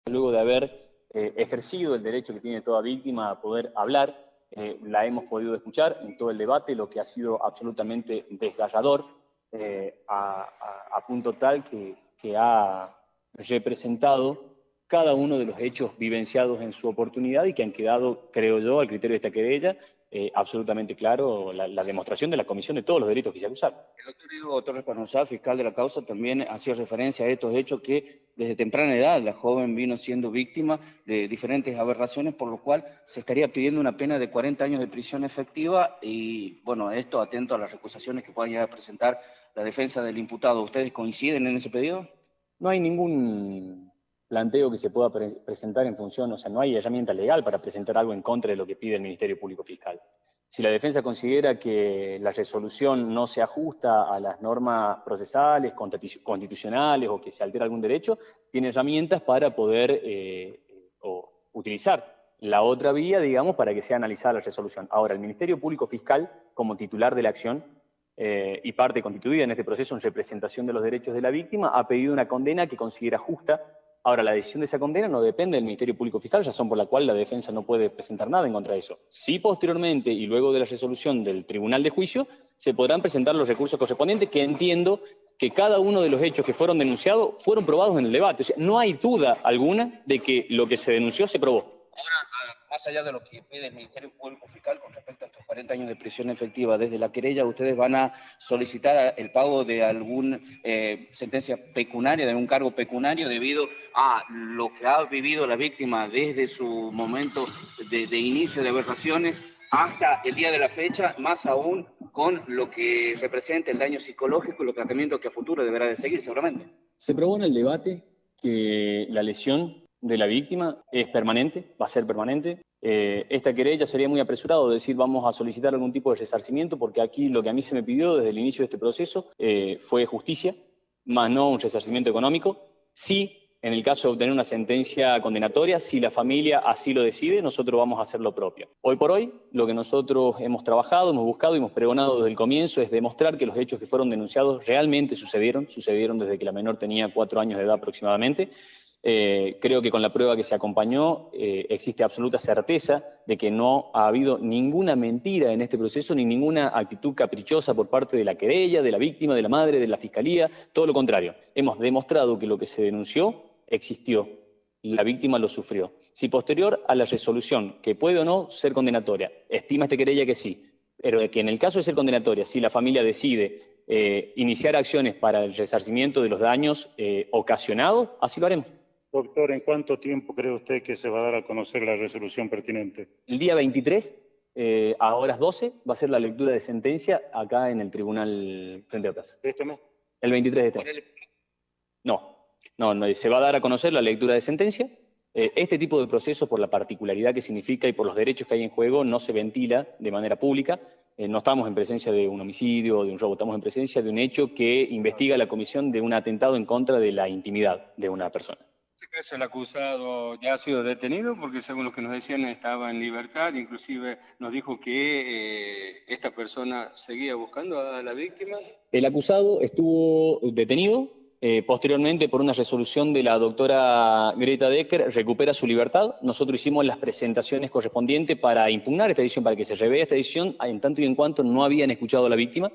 luego de haber ejercido el derecho que tiene toda víctima a poder hablar, la hemos podido escuchar en todo el debate, lo que ha sido absolutamente desgarrador, a punto tal que ha representado cada uno de los hechos vivenciados en su oportunidad y que han quedado, creo yo, al criterio de esta querella, absolutamente claro la demostración de la comisión de todos los delitos que se acusaron. El doctor Diego Torres Panuzá, fiscal de la causa, también hacía referencia a estos hechos que desde temprana edad la joven vino siendo víctima de diferentes aberraciones, por lo cual se estaría pidiendo una pena de 40 años de prisión efectiva y, bueno, esto atento a las recusaciones que pueda llegar a presentar la defensa del imputado. ¿Ustedes coinciden en ese pedido? No hay ningún planteo que se pueda presentar en función, o sea, no hay herramienta legal para presentar algo en contra de lo que pide el Ministerio Público Fiscal. Si la defensa considera que la resolución no se ajusta a las normas procesales, constitucionales o que se altera algún derecho, tiene herramientas para poder utilizar la otra vía, digamos, para que sea analizada la resolución. Ahora, el Ministerio Público Fiscal, como titular de la acción, y parte constituida en este proceso en representación de los derechos de la víctima, ha pedido una condena que considera justa. Ahora, la decisión de esa condena no depende del Ministerio Público Fiscal, razón por la cual la defensa no puede presentar nada en contra de eso. Sí, posteriormente, y luego de la resolución del Tribunal de Juicio, se podrán presentar los recursos correspondientes, que entiendo que cada uno de los hechos que fueron denunciados fueron probados en el debate. O sea, no hay duda alguna de que lo que se denunció se probó. Ahora, más allá de lo que pide el Ministerio Público Fiscal con respecto a estos 40 años de prisión efectiva, desde la querella, ¿ustedes van a solicitar el pago de alguna sentencia pecuniaria, de un cargo pecuniario, debido a lo que ha vivido la víctima desde su momento de inicio de aberraciones hasta el día de la fecha, más aún con lo que representa el daño psicológico y los tratamientos que a futuro deberá de seguir seguramente? Se probó en el debate que la lesión de la víctima es permanente, va a ser permanente. Esta querella sería muy apresurado decir vamos a solicitar algún tipo de resarcimiento, porque aquí lo que a mí se me pidió desde el inicio de este proceso fue justicia, más no un resarcimiento económico. Sí, en el caso de obtener una sentencia condenatoria, si la familia así lo decide, nosotros vamos a hacer lo propio. Hoy por hoy, lo que nosotros hemos trabajado, hemos buscado y hemos pregonado desde el comienzo es demostrar que los hechos que fueron denunciados realmente sucedieron desde que la menor tenía 4 años de edad aproximadamente. Creo que con la prueba que se acompañó existe absoluta certeza de que no ha habido ninguna mentira en este proceso, ni ninguna actitud caprichosa por parte de la querella, de la víctima, de la madre, de la fiscalía, todo lo contrario. Hemos demostrado que lo que se denunció existió, la víctima lo sufrió. Si posterior a la resolución, que puede o no ser condenatoria, estima esta querella que sí, pero que en el caso de ser condenatoria, si la familia decide iniciar acciones para el resarcimiento de los daños ocasionados, así lo haremos. Doctor, ¿en cuánto tiempo cree usted que se va a dar a conocer la resolución pertinente? El día 23, a horas 12, va a ser la lectura de sentencia acá en el tribunal frente a casa. ¿De este mes? El 23 de este mes. No, se va a dar a conocer la lectura de sentencia. Este tipo de proceso, por la particularidad que significa y por los derechos que hay en juego, no se ventila de manera pública. No estamos en presencia de un homicidio o de un robo, estamos en presencia de un hecho que investiga la comisión de un atentado en contra de la intimidad de una persona. En este caso el acusado ya ha sido detenido porque según lo que nos decían estaba en libertad, inclusive nos dijo que esta persona seguía buscando a la víctima. El acusado estuvo detenido, posteriormente por una resolución de la doctora Greta Decker recupera su libertad. Nosotros hicimos las presentaciones correspondientes para impugnar esta decisión, para que se revea esta decisión, en tanto y en cuanto no habían escuchado a la víctima.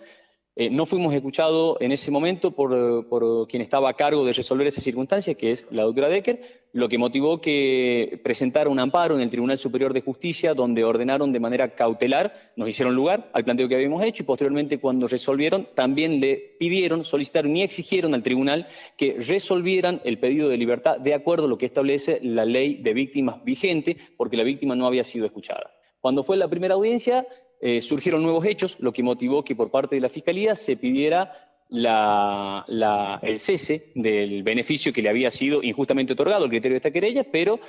No fuimos escuchados en ese momento por quien estaba a cargo de resolver esa circunstancia, que es la doctora Decker, lo que motivó que presentara un amparo en el Tribunal Superior de Justicia, donde ordenaron de manera cautelar, nos hicieron lugar al planteo que habíamos hecho, y posteriormente cuando resolvieron también le pidieron, solicitaron y exigieron al tribunal que resolvieran el pedido de libertad de acuerdo a lo que establece la ley de víctimas vigente, porque la víctima no había sido escuchada. Cuando fue la primera audiencia, surgieron nuevos hechos, lo que motivó que por parte de la Fiscalía se pidiera el cese del beneficio que le había sido injustamente otorgado al criterio de esta querella, pero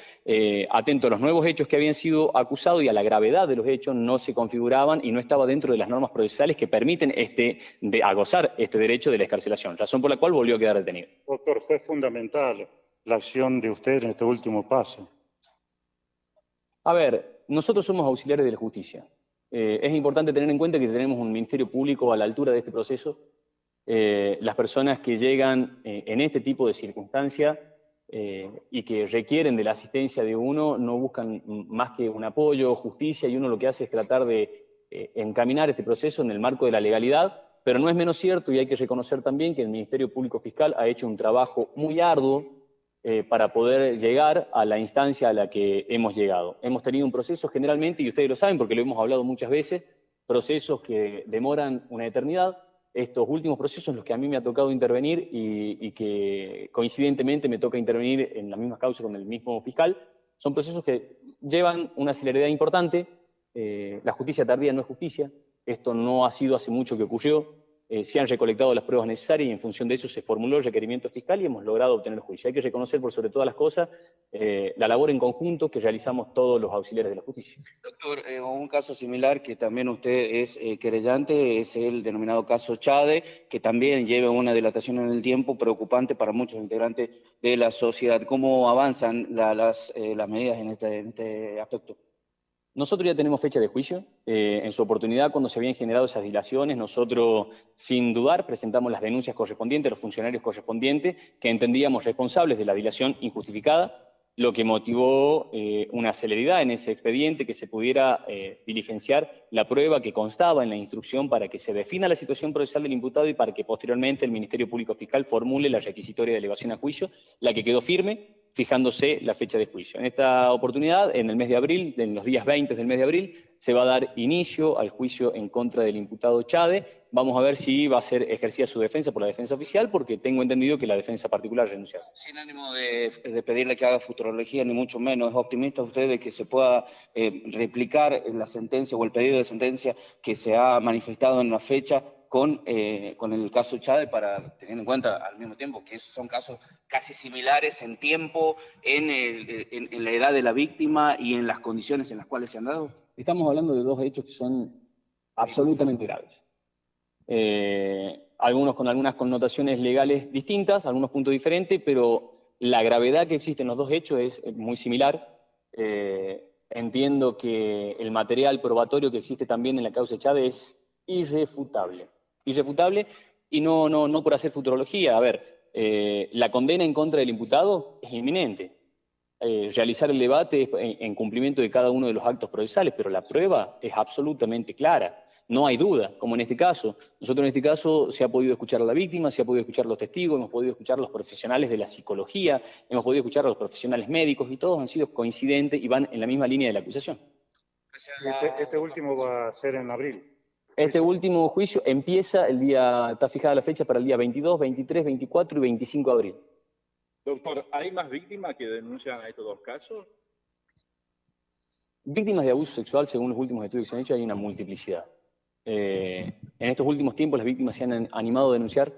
atento a los nuevos hechos que habían sido acusados y a la gravedad de los hechos, no se configuraban y no estaba dentro de las normas procesales que permiten gozar este derecho de la excarcelación, razón por la cual volvió a quedar detenido. Doctor, fue fundamental la acción de usted en este último paso. A ver, nosotros somos auxiliares de la justicia. Es importante tener en cuenta que tenemos un Ministerio Público a la altura de este proceso. Las personas que llegan en este tipo de circunstancias y que requieren de la asistencia de uno, no buscan más que un apoyo, justicia, y uno lo que hace es tratar de encaminar este proceso en el marco de la legalidad, pero no es menos cierto, y hay que reconocer también que el Ministerio Público Fiscal ha hecho un trabajo muy arduo para poder llegar a la instancia a la que hemos llegado. Hemos tenido un proceso generalmente, y ustedes lo saben porque lo hemos hablado muchas veces, procesos que demoran una eternidad. Estos últimos procesos en los que a mí me ha tocado intervenir y que coincidentemente me toca intervenir en la misma causa con el mismo fiscal, son procesos que llevan una celeridad importante. La justicia tardía no es justicia. Esto no ha sido hace mucho que ocurrió. Se han recolectado las pruebas necesarias y en función de eso se formuló el requerimiento fiscal y hemos logrado obtener el juicio. Hay que reconocer por sobre todas las cosas la labor en conjunto que realizamos todos los auxiliares de la justicia. Doctor, un caso similar que también usted es querellante es el denominado caso Chade, que también lleva una dilatación en el tiempo preocupante para muchos integrantes de la sociedad. ¿Cómo avanzan las medidas en este aspecto? Nosotros ya tenemos fecha de juicio. En su oportunidad, cuando se habían generado esas dilaciones, nosotros, sin dudar, presentamos las denuncias correspondientes, los funcionarios correspondientes, que entendíamos responsables de la dilación injustificada, lo que motivó una celeridad en ese expediente, que se pudiera diligenciar la prueba que constaba en la instrucción para que se defina la situación procesal del imputado y para que posteriormente el Ministerio Público Fiscal formule la requisitoria de elevación a juicio, la que quedó firme, fijándose la fecha de juicio. En esta oportunidad, en el mes de abril, en los días 20 del mes de abril, se va a dar inicio al juicio en contra del imputado Chade. Vamos a ver si va a ser ejercida su defensa por la defensa oficial, porque tengo entendido que la defensa particular renunció. Sin ánimo de pedirle que haga futurología, ni mucho menos, ¿es optimista usted de que se pueda replicar la sentencia o el pedido de sentencia que se ha manifestado en la fecha con el caso Chade, para tener en cuenta al mismo tiempo que son casos casi similares en tiempo, en la edad de la víctima y en las condiciones en las cuales se han dado? Estamos hablando de dos hechos que son absolutamente graves. Algunos con algunas connotaciones legales distintas, algunos puntos diferentes, pero la gravedad que existe en los dos hechos es muy similar. Entiendo que el material probatorio que existe también en la causa Chade es irrefutable. Irrefutable, y no por hacer futurología. A ver, la condena en contra del imputado es inminente. Realizar el debate es en cumplimiento de cada uno de los actos procesales, pero la prueba es absolutamente clara. No hay duda, como en este caso. Nosotros en este caso se ha podido escuchar a la víctima, se ha podido escuchar a los testigos, hemos podido escuchar a los profesionales de la psicología, hemos podido escuchar a los profesionales médicos, y todos han sido coincidentes y van en la misma línea de la acusación. Este último va a ser en abril. Este último juicio empieza el día, está fijada la fecha para el día 22, 23, 24 y 25 de abril. Doctor, ¿hay más víctimas que denuncian a estos dos casos? Víctimas de abuso sexual, según los últimos estudios que se han hecho, hay una multiplicidad. En estos últimos tiempos las víctimas se han animado a denunciar.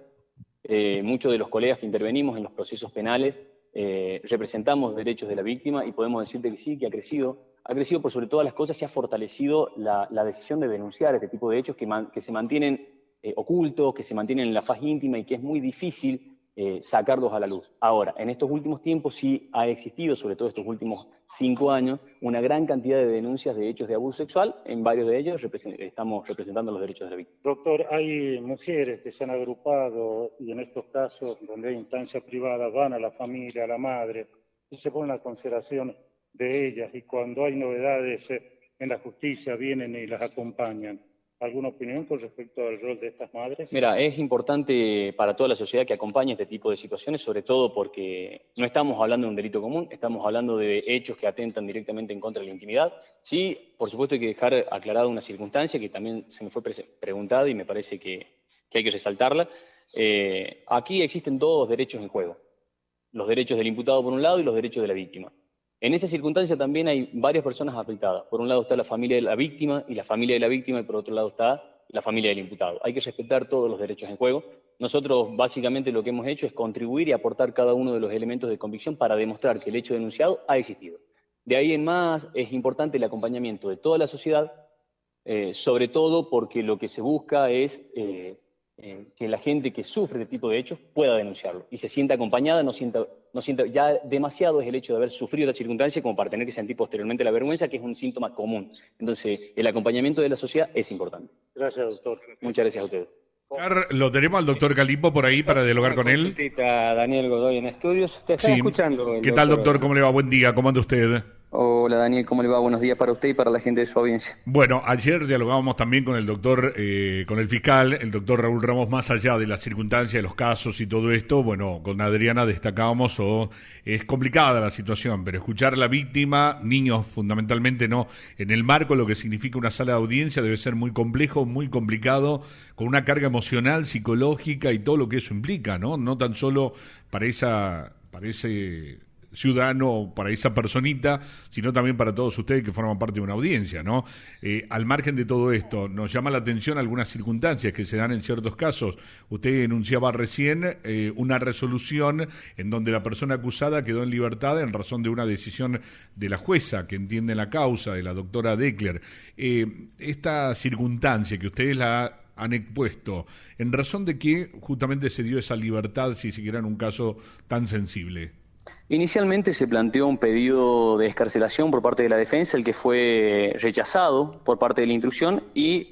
Muchos de los colegas que intervenimos en los procesos penales representamos derechos de la víctima y podemos decirte que sí, que ha crecido. Ha crecido por sobre todas las cosas, se ha fortalecido la decisión de denunciar este tipo de hechos que se mantienen ocultos, que se mantienen en la faz íntima y que es muy difícil sacarlos a la luz. Ahora, en estos últimos tiempos sí ha existido, sobre todo estos últimos 5 años, una gran cantidad de denuncias de hechos de abuso sexual. En varios de ellos estamos representando los derechos de la víctima. Doctor, hay mujeres que se han agrupado y en estos casos donde hay instancias privadas van a la familia, a la madre, y se ponen a consideración de ellas, y cuando hay novedades en la justicia vienen y las acompañan. ¿Alguna opinión con respecto al rol de estas madres? Mira, es importante para toda la sociedad que acompañe este tipo de situaciones, sobre todo porque no estamos hablando de un delito común, estamos hablando de hechos que atentan directamente en contra de la intimidad. Sí, por supuesto hay que dejar aclarada una circunstancia que también se me fue preguntada y me parece que hay que resaltarla. Aquí existen dos derechos en juego: los derechos del imputado por un lado y los derechos de la víctima. En esa circunstancia también hay varias personas afectadas. Por un lado está la familia de la víctima y la familia de la víctima, y por otro lado está la familia del imputado. Hay que respetar todos los derechos en juego. Nosotros básicamente lo que hemos hecho es contribuir y aportar cada uno de los elementos de convicción para demostrar que el hecho denunciado ha existido. De ahí en más es importante el acompañamiento de toda la sociedad, sobre todo porque lo que se busca es que la gente que sufre este tipo de hechos pueda denunciarlo y se sienta acompañada, no sienta ya demasiado es el hecho de haber sufrido la circunstancia como para tener que sentir posteriormente la vergüenza, que es un síntoma común. Entonces, el acompañamiento de la sociedad es importante. Gracias, doctor. Muchas gracias a ustedes. Lo tenemos al doctor Calipo por ahí para dialogar con él. Daniel Godoy en estudios. Te estaba escuchando. ¿Qué tal, doctor? ¿Cómo le va? Buen día. ¿Cómo anda usted? Hola Daniel, ¿cómo le va? Buenos días para usted y para la gente de su audiencia. Bueno, ayer dialogábamos también con el doctor, con el fiscal, el doctor Raúl Ramos, más allá de las circunstancias, de los casos y todo esto. Bueno, con Adriana destacábamos, es complicada la situación, pero escuchar a la víctima, niños fundamentalmente, no, en el marco de lo que significa una sala de audiencia debe ser muy complejo, muy complicado, con una carga emocional, psicológica y todo lo que eso implica, ¿no? No tan solo para ese ciudadano, para esa personita, sino también para todos ustedes que forman parte de una audiencia, ¿no? Al margen de todo esto, nos llama la atención algunas circunstancias que se dan en ciertos casos. Usted enunciaba recién una resolución en donde la persona acusada quedó en libertad en razón de una decisión de la jueza que entiende la causa, de la doctora Deckler. Esta circunstancia que ustedes la han expuesto, ¿en razón de qué justamente se dio esa libertad, si siquiera en un caso tan sensible? Inicialmente se planteó un pedido de excarcelación por parte de la defensa, el que fue rechazado por parte de la instrucción y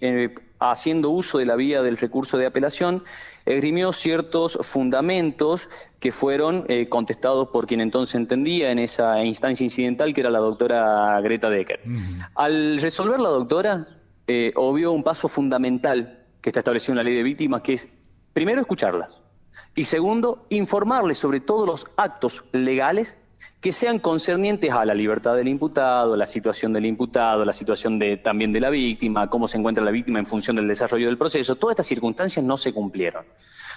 haciendo uso de la vía del recurso de apelación, esgrimió ciertos fundamentos que fueron contestados por quien entonces entendía en esa instancia incidental, que era la doctora Greta Decker. Al resolver la doctora, obvió un paso fundamental que está establecido en la ley de víctimas, que es, primero, escucharlas. Y segundo, informarles sobre todos los actos legales que sean concernientes a la libertad del imputado, la situación del imputado, la situación también de la víctima, cómo se encuentra la víctima en función del desarrollo del proceso. Todas estas circunstancias no se cumplieron.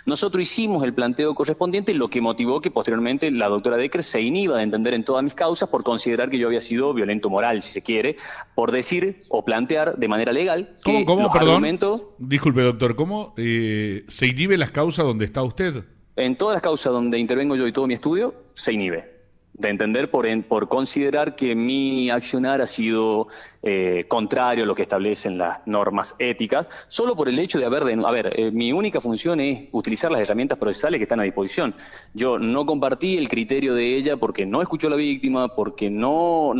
Nosotros hicimos el planteo correspondiente, lo que motivó que posteriormente la doctora Decker se inhiba de entender en todas mis causas por considerar que yo había sido violento moral, si se quiere, por decir o plantear de manera legal que ¿Cómo? Perdón. Argumentos... Disculpe, doctor, ¿cómo se inhibe las causas donde está usted? En todas las causas donde intervengo yo y todo mi estudio, se inhibe de entender por considerar que mi accionar ha sido contrario a lo que establecen las normas éticas, solo por el hecho de mi única función es utilizar las herramientas procesales que están a disposición. Yo no compartí el criterio de ella porque no escuchó a la víctima, porque no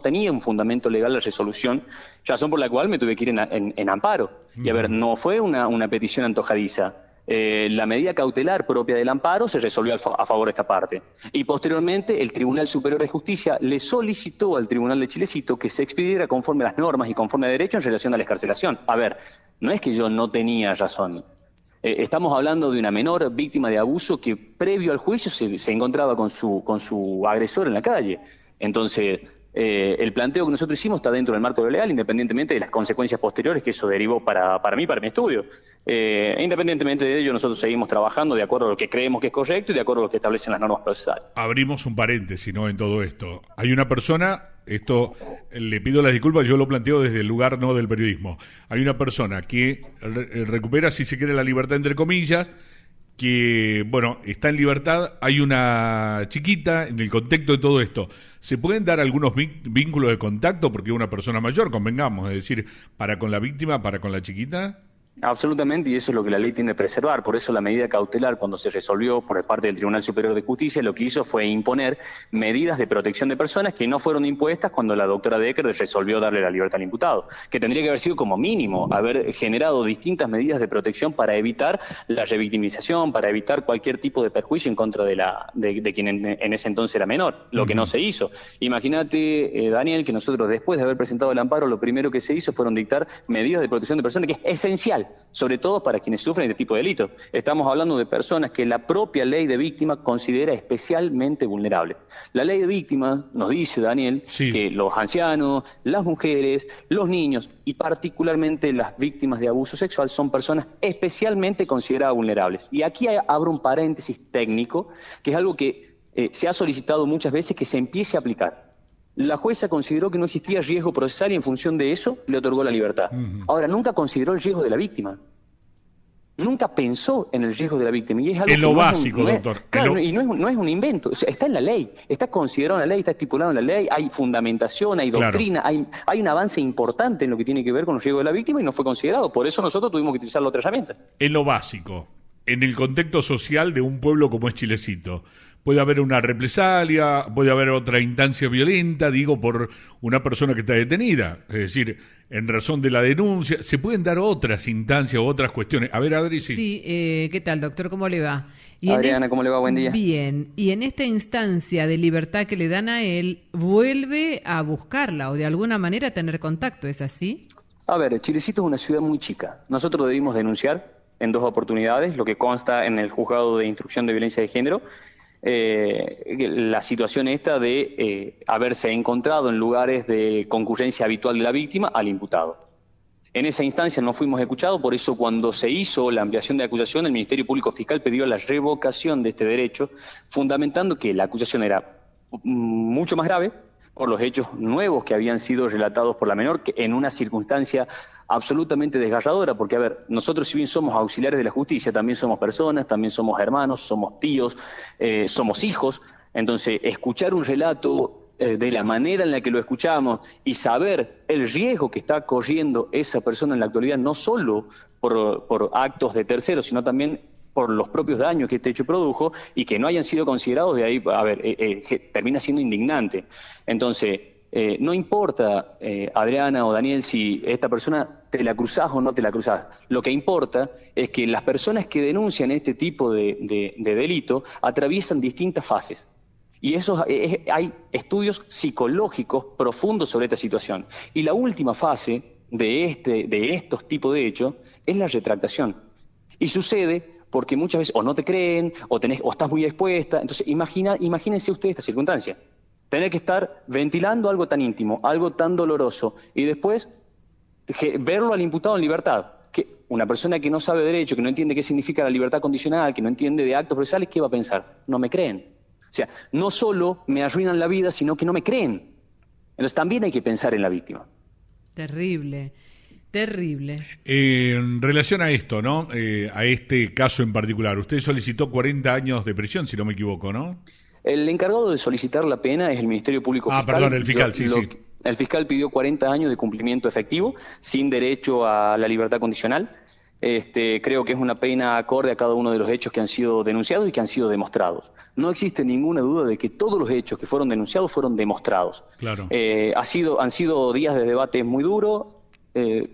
tenía un fundamento legal la resolución, razón por la cual me tuve que ir en amparo. Y no fue una petición antojadiza. La medida cautelar propia del amparo se resolvió a favor de esta parte. Y posteriormente el Tribunal Superior de Justicia le solicitó al Tribunal de Chilecito que se expidiera conforme a las normas y conforme a derecho en relación a la excarcelación. No es que yo no tenía razón. Estamos hablando de una menor víctima de abuso que previo al juicio se encontraba con su agresor en la calle. Entonces, el planteo que nosotros hicimos está dentro del marco de lo legal, independientemente de las consecuencias posteriores que eso derivó para mí, para mi estudio. Independientemente de ello, nosotros seguimos trabajando de acuerdo a lo que creemos que es correcto y de acuerdo a lo que establecen las normas procesales. Abrimos un paréntesis, ¿no?, en todo esto. Hay una persona, esto le pido las disculpas, yo lo planteo desde el lugar no del periodismo. Hay una persona que recupera, si se quiere, la libertad entre comillas, que, está en libertad, hay una chiquita en el contexto de todo esto. ¿Se pueden dar algunos vínculos de contacto? Porque una persona mayor, convengamos, es decir, para con la víctima, para con la chiquita. Absolutamente, y eso es lo que la ley tiende a preservar. Por eso la medida cautelar, cuando se resolvió por parte del Tribunal Superior de Justicia, lo que hizo fue imponer medidas de protección de personas que no fueron impuestas cuando la doctora Decker resolvió darle la libertad al imputado, que tendría que haber sido como mínimo haber generado distintas medidas de protección para evitar la revictimización, para evitar cualquier tipo de perjuicio en contra de quien en ese entonces era menor, lo que no se hizo. Imagínate, Daniel, que nosotros después de haber presentado el amparo, lo primero que se hizo fueron dictar medidas de protección de personas, que es esencial, sobre todo para quienes sufren este tipo de delitos. Estamos hablando de personas que la propia ley de víctimas considera especialmente vulnerables. La ley de víctimas nos dice, Daniel, que los ancianos, las mujeres, los niños y particularmente las víctimas de abuso sexual son personas especialmente consideradas vulnerables. Y aquí abro un paréntesis técnico, que es algo que se ha solicitado muchas veces que se empiece a aplicar. La jueza consideró que no existía riesgo procesal y en función de eso le otorgó la libertad. Ahora, nunca consideró el riesgo de la víctima. Nunca pensó en el riesgo de la víctima. Y es algo en lo básico, doctor. Claro, y no es un invento. O sea, está en la ley, está considerado en la ley, está estipulado en la ley, hay fundamentación, hay doctrina, hay un avance importante en lo que tiene que ver con el riesgo de la víctima y no fue considerado. Por eso nosotros tuvimos que utilizar la otra herramienta. En lo básico, en el contexto social de un pueblo como es Chilecito, puede haber una represalia, puede haber otra instancia violenta, digo, por una persona que está detenida. Es decir, en razón de la denuncia, se pueden dar otras instancias o otras cuestiones. A ver, Adri, sí. Sí, ¿qué tal, doctor? ¿Cómo le va? Adriana, ¿cómo le va? Buen día. Bien, y en esta instancia de libertad que le dan a él, vuelve a buscarla o de alguna manera tener contacto, ¿es así? A ver, Chilecito es una ciudad muy chica. Nosotros debimos denunciar en 2 oportunidades, lo que consta en el juzgado de instrucción de violencia de género, la situación esta de haberse encontrado en lugares de concurrencia habitual de la víctima al imputado. En esa instancia no fuimos escuchados, por eso cuando se hizo la ampliación de acusación, el Ministerio Público Fiscal pidió la revocación de este derecho, fundamentando que la acusación era mucho más grave por los hechos nuevos que habían sido relatados por la menor, que en una circunstancia absolutamente desgarradora, porque, a ver, nosotros si bien somos auxiliares de la justicia, también somos personas, también somos hermanos, somos tíos, somos hijos. Entonces, escuchar un relato de la manera en la que lo escuchamos y saber el riesgo que está corriendo esa persona en la actualidad, no solo por actos de terceros, sino también por los propios daños que este hecho produjo y que no hayan sido considerados, de ahí, a ver, termina siendo indignante. Entonces, no importa, Adriana o Daniel, si esta persona te la cruzás o no te la cruzás. Lo que importa es que las personas que denuncian este tipo de delito atraviesan distintas fases. Y hay estudios psicológicos profundos sobre esta situación. Y la última fase de estos tipos de hechos es la retractación. Y sucede porque muchas veces o no te creen o estás muy expuesta. Entonces, imagínense ustedes esta circunstancia. Tener que estar ventilando algo tan íntimo, algo tan doloroso, y después verlo al imputado en libertad. Que una persona que no sabe derecho, que no entiende qué significa la libertad condicional, que no entiende de actos procesales, ¿qué va a pensar? No me creen. O sea, no solo me arruinan la vida, sino que no me creen. Entonces también hay que pensar en la víctima. Terrible, terrible. En relación a esto, ¿no? A este caso en particular, usted solicitó 40 años de prisión, si no me equivoco, ¿no? El encargado de solicitar la pena es el Ministerio Público Fiscal. Perdón, el fiscal, sí. El fiscal pidió 40 años de cumplimiento efectivo, sin derecho a la libertad condicional. Creo que es una pena acorde a cada uno de los hechos que han sido denunciados y que han sido demostrados. No existe ninguna duda de que todos los hechos que fueron denunciados fueron demostrados. Claro. Han sido días de debate muy duros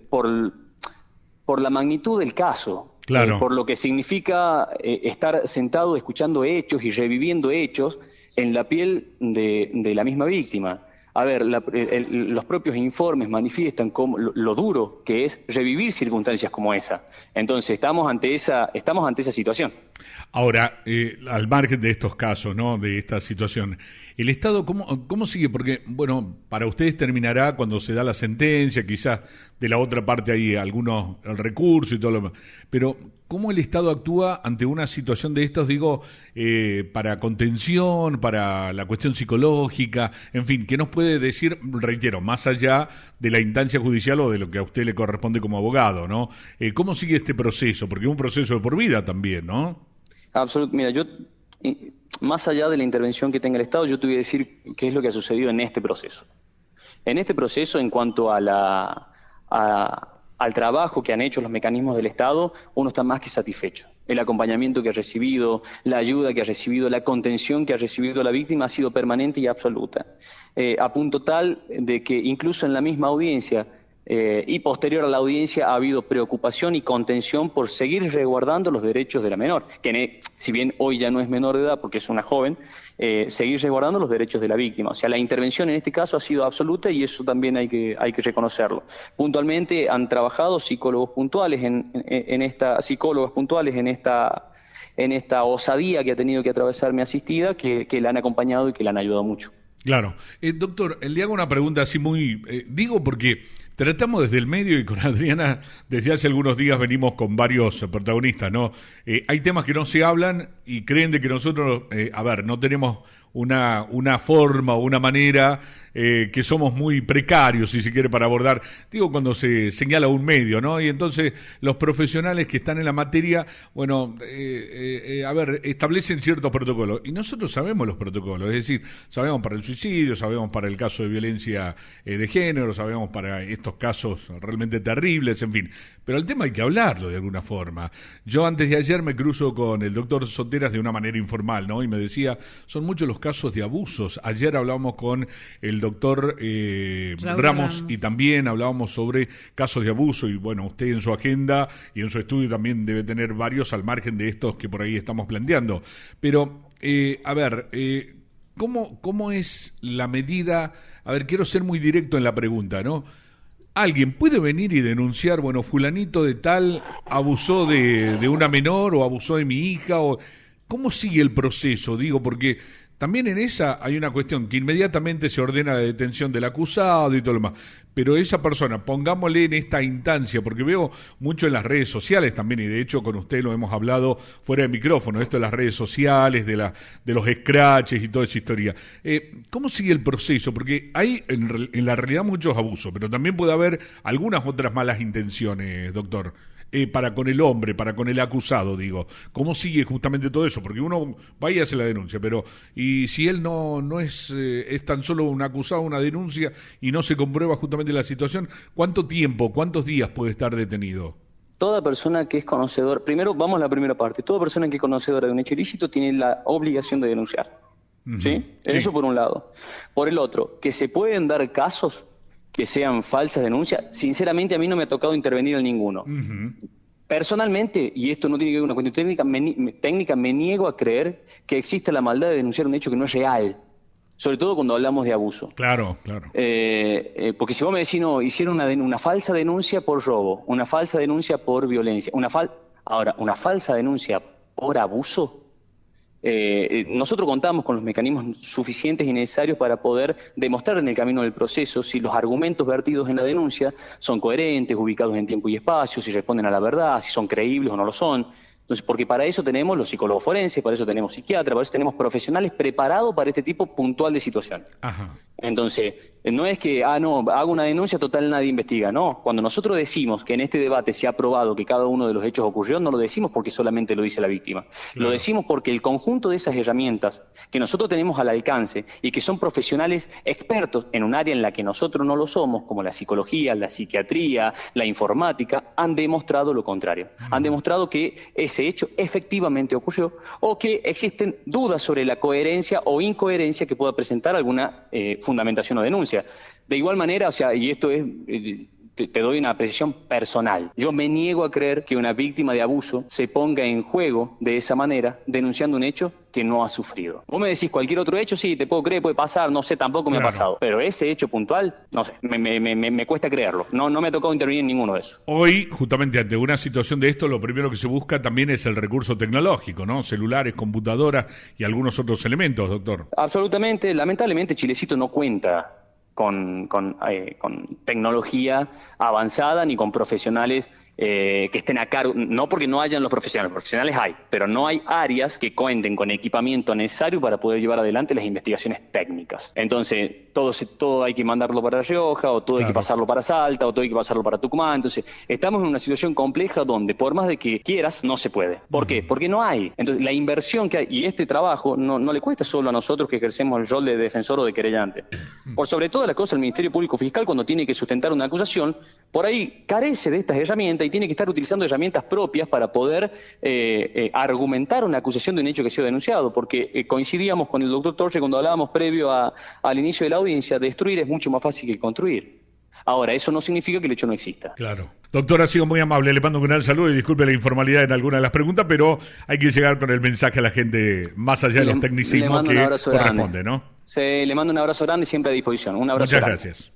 por la magnitud del caso. Claro. Por lo que significa estar sentado escuchando hechos y reviviendo hechos en la piel de la misma víctima. A ver, los propios informes manifiestan lo duro que es revivir circunstancias como esa. Entonces, estamos ante esa situación. Ahora, al margen de estos casos, ¿no? De esta situación, ¿el Estado cómo sigue? Porque, bueno, para ustedes terminará cuando se da la sentencia, quizás de la otra parte hay el recurso y todo lo demás. Pero, ¿cómo el Estado actúa ante una situación de estos, digo, para contención, para la cuestión psicológica, en fin, qué nos puede decir, reitero, más allá de la instancia judicial o de lo que a usted le corresponde como abogado, ¿no? ¿Cómo sigue este proceso? Porque es un proceso de por vida también, ¿no? Mira, más allá de la intervención que tenga el Estado, yo te voy a decir qué es lo que ha sucedido en este proceso. En este proceso, en cuanto al trabajo que han hecho los mecanismos del Estado, uno está más que satisfecho. El acompañamiento que ha recibido, la ayuda que ha recibido, la contención que ha recibido la víctima ha sido permanente y absoluta. A punto tal de que incluso en la misma audiencia y posterior a la audiencia ha habido preocupación y contención por seguir resguardando los derechos de la menor, que si bien hoy ya no es menor de edad porque es una joven, seguir resguardando los derechos de la víctima. O sea, la intervención en este caso ha sido absoluta y eso también hay que reconocerlo. Puntualmente han trabajado psicólogas puntuales en esta osadía que ha tenido que atravesar mi asistida, que la han acompañado y que la han ayudado mucho. Claro. Doctor, le hago una pregunta así muy... digo porque tratamos desde el medio y con Adriana desde hace algunos días venimos con varios protagonistas, ¿no? Hay temas que no se hablan y creen de que nosotros, no tenemos una forma o una manera que somos muy precarios, si se quiere, para abordar, digo, cuando se señala un medio, ¿no? Y entonces los profesionales que están en la materia, bueno, establecen ciertos protocolos. Y nosotros sabemos los protocolos, es decir, sabemos para el suicidio, sabemos para el caso de violencia de género, sabemos para estos casos realmente terribles, en fin. Pero el tema hay que hablarlo de alguna forma. Yo antes de ayer me cruzo con el doctor Soteras de una manera informal, ¿no? Y me decía, son muchos los casos de abusos. Ayer hablábamos con el doctor Ramos y también hablábamos sobre casos de abuso. Y bueno, usted en su agenda y en su estudio también debe tener varios al margen de estos que por ahí estamos planteando. Pero, ¿cómo es la medida? A ver, quiero ser muy directo en la pregunta, ¿no? ¿Alguien puede venir y denunciar, bueno, fulanito de tal abusó de una menor o abusó de mi hija? ¿Cómo sigue el proceso? Digo, porque también en esa hay una cuestión que inmediatamente se ordena la detención del acusado y todo lo demás. Pero esa persona, pongámosle en esta instancia, porque veo mucho en las redes sociales también, y de hecho con usted lo hemos hablado fuera de micrófono, esto de las redes sociales, de los scratches y toda esa historia. ¿Cómo sigue el proceso? Porque hay en la realidad muchos abusos, pero también puede haber algunas otras malas intenciones, doctor. Para con el hombre, para con el acusado, digo. ¿Cómo sigue justamente todo eso? Porque uno va y hace la denuncia, pero y si él no es tan solo un acusado, una denuncia, y no se comprueba justamente la situación, ¿cuánto tiempo, cuántos días puede estar detenido? Toda persona que es conocedor, primero vamos a la primera parte, toda persona que es conocedora de un hecho ilícito tiene la obligación de denunciar. ¿Sí? Sí. Eso por un lado. Por el otro, que se pueden dar casos que sean falsas denuncias, sinceramente a mí no me ha tocado intervenir en ninguno. Personalmente, y esto no tiene que ver con una cuestión técnica, me niego a creer que exista la maldad de denunciar un hecho que no es real, sobre todo cuando hablamos de abuso. Claro. Porque si vos me decís, no, hicieron una falsa denuncia por robo, una falsa denuncia por violencia, ahora, una falsa denuncia por abuso. Nosotros contamos con los mecanismos suficientes y necesarios para poder demostrar en el camino del proceso si los argumentos vertidos en la denuncia son coherentes, ubicados en tiempo y espacio, si responden a la verdad, si son creíbles o no lo son. Entonces, porque para eso tenemos los psicólogos forenses, para eso tenemos psiquiatras, para eso tenemos profesionales preparados para este tipo puntual de situación. Ajá. Entonces, no es que, hago una denuncia, total nadie investiga. No, cuando nosotros decimos que en este debate se ha probado que cada uno de los hechos ocurrió, no lo decimos porque solamente lo dice la víctima. Claro. Lo decimos porque el conjunto de esas herramientas que nosotros tenemos al alcance y que son profesionales expertos en un área en la que nosotros no lo somos, como la psicología, la psiquiatría, la informática, han demostrado lo contrario. Han demostrado que ese hecho efectivamente ocurrió o que existen dudas sobre la coherencia o incoherencia que pueda presentar alguna fundamentación o denuncia. De igual manera, o sea, y esto es, te doy una precisión personal, yo me niego a creer que una víctima de abuso se ponga en juego de esa manera, denunciando un hecho que no ha sufrido. Vos me decís cualquier otro hecho, sí, te puedo creer, puede pasar, no sé, tampoco me ha pasado, pero ese hecho puntual, no sé, me cuesta creerlo, no me ha tocado intervenir en ninguno de esos. Hoy, justamente ante una situación de esto, lo primero que se busca también es el recurso tecnológico, ¿no? Celulares, computadoras y algunos otros elementos, doctor. Absolutamente, lamentablemente Chilecito no cuenta con tecnología avanzada ni con profesionales que estén a cargo, no porque no hayan los profesionales hay, pero no hay áreas que cuenten con equipamiento necesario para poder llevar adelante las investigaciones técnicas. Entonces, todo hay que mandarlo para Rioja, o todo hay que pasarlo para Salta, o todo hay que pasarlo para Tucumán. Entonces, estamos en una situación compleja donde, por más de que quieras, no se puede. ¿Por qué? Porque no hay. Entonces, la inversión que hay, y este trabajo no le cuesta solo a nosotros que ejercemos el rol de defensor o de querellante. Por sobre todas las cosas, el Ministerio Público Fiscal, cuando tiene que sustentar una acusación, por ahí carece de estas herramientas y tiene que estar utilizando herramientas propias para poder argumentar una acusación de un hecho que ha sido denunciado, porque coincidíamos con el doctor Torre cuando hablábamos previo al inicio de la audiencia, destruir es mucho más fácil que construir. Ahora, eso no significa que el hecho no exista. Claro. Doctor, ha sido muy amable, le mando un gran saludo y disculpe la informalidad en algunas de las preguntas, pero hay que llegar con el mensaje a la gente más allá de los tecnicismos que corresponde, ¿no? Sí, le mando un abrazo grande y siempre a disposición. Un abrazo grande. Muchas gracias.